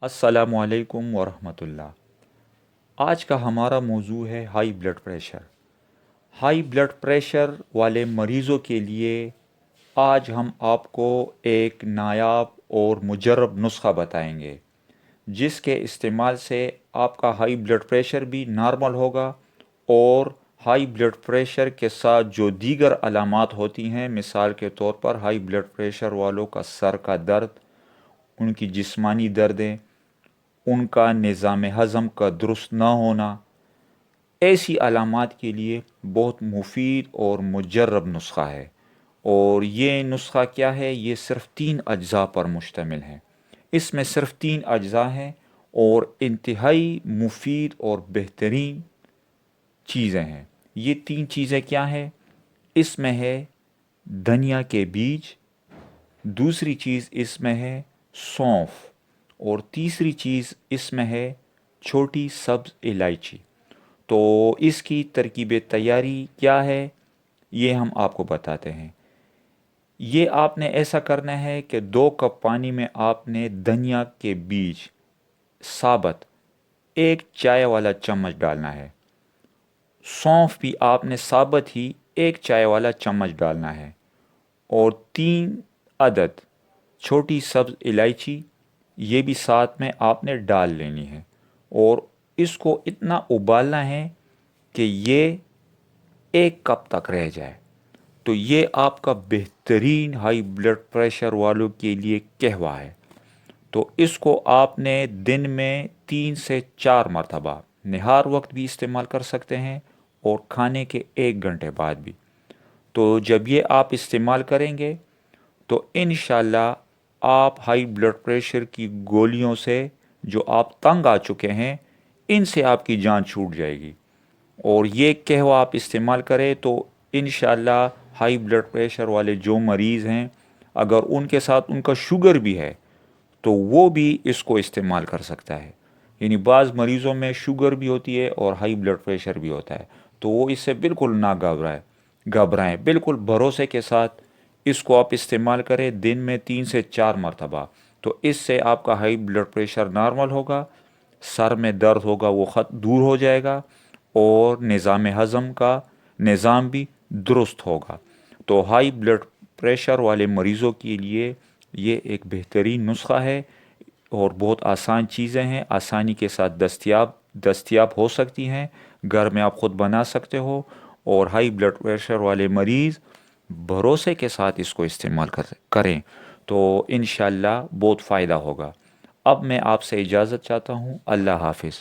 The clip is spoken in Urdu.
السلام علیکم ورحمۃ اللہ۔ آج کا ہمارا موضوع ہے high blood pressure. High blood pressure والے مریضوں کے لیے آج ہم آپ کو ایک نایاب اور مجرب نسخہ بتائیں گے، جس کے استعمال سے آپ کا ہائی بلڈ پریشر بھی نارمل ہوگا، اور ہائی بلڈ پریشر کے ساتھ جو دیگر علامات ہوتی ہیں، مثال کے طور پر ہائی بلڈ پریشر والوں کا سر کا درد، ان کی جسمانی دردیں، ان کا نظام ہضم کا درست نہ ہونا، ایسی علامات کے لیے بہت مفید اور مجرب نسخہ ہے۔ اور یہ نسخہ کیا ہے؟ یہ صرف 3 اجزاء پر مشتمل ہے۔ اس میں صرف 3 اجزاء ہیں اور انتہائی مفید اور بہترین چیزیں ہیں۔ یہ 3 چیزیں کیا ہیں؟ اس میں ہے دھنیا کے بیج، دوسری چیز اس میں ہے سونف، اور تیسری چیز اس میں ہے چھوٹی سبز الائچی۔ تو اس کی ترکیب تیاری کیا ہے، یہ ہم آپ کو بتاتے ہیں۔ یہ آپ نے ایسا کرنا ہے کہ 2 کپ پانی میں آپ نے دھنیا کے بیج ثابت 1 چائے والا چمچ ڈالنا ہے، سونف بھی آپ نے ثابت ہی 1 چائے والا چمچ ڈالنا ہے، اور 3 عدد چھوٹی سبز الائچی یہ بھی ساتھ میں آپ نے ڈال لینی ہے، اور اس کو اتنا ابالنا ہے کہ یہ 1 کپ تک رہ جائے۔ تو یہ آپ کا بہترین ہائی بلڈ پریشر والوں کے لیے قہوہ ہے۔ تو اس کو آپ نے دن میں 3 سے 4 مرتبہ نہار وقت بھی استعمال کر سکتے ہیں، اور کھانے کے 1 گھنٹے بعد بھی۔ تو جب یہ آپ استعمال کریں گے تو انشاءاللہ آپ ہائی بلڈ پریشر کی گولیوں سے جو آپ تنگ آ چکے ہیں، ان سے آپ کی جان چھوٹ جائے گی۔ اور یہ قہوہ آپ استعمال کریں تو انشاءاللہ ہائی بلڈ پریشر والے جو مریض ہیں، اگر ان کے ساتھ ان کا شوگر بھی ہے تو وہ بھی اس کو استعمال کر سکتا ہے۔ یعنی بعض مریضوں میں شوگر بھی ہوتی ہے اور ہائی بلڈ پریشر بھی ہوتا ہے، تو وہ اس سے بالکل نہ گھبرائیں، بالکل بھروسے کے ساتھ اس کو آپ استعمال کریں دن میں 3 سے 4 مرتبہ۔ تو اس سے آپ کا ہائی بلڈ پریشر نارمل ہوگا، سر میں درد ہوگا وہ دور ہو جائے گا، اور نظام ہضم کا نظام بھی درست ہوگا۔ تو ہائی بلڈ پریشر والے مریضوں کے لیے یہ ایک بہترین نسخہ ہے، اور بہت آسان چیزیں ہیں، آسانی کے ساتھ دستیاب ہو سکتی ہیں، گھر میں آپ خود بنا سکتے ہو، اور ہائی بلڈ پریشر والے مریض بھروسے کے ساتھ اس کو استعمال کریں تو انشاءاللہ بہت فائدہ ہوگا۔ اب میں آپ سے اجازت چاہتا ہوں۔ اللہ حافظ۔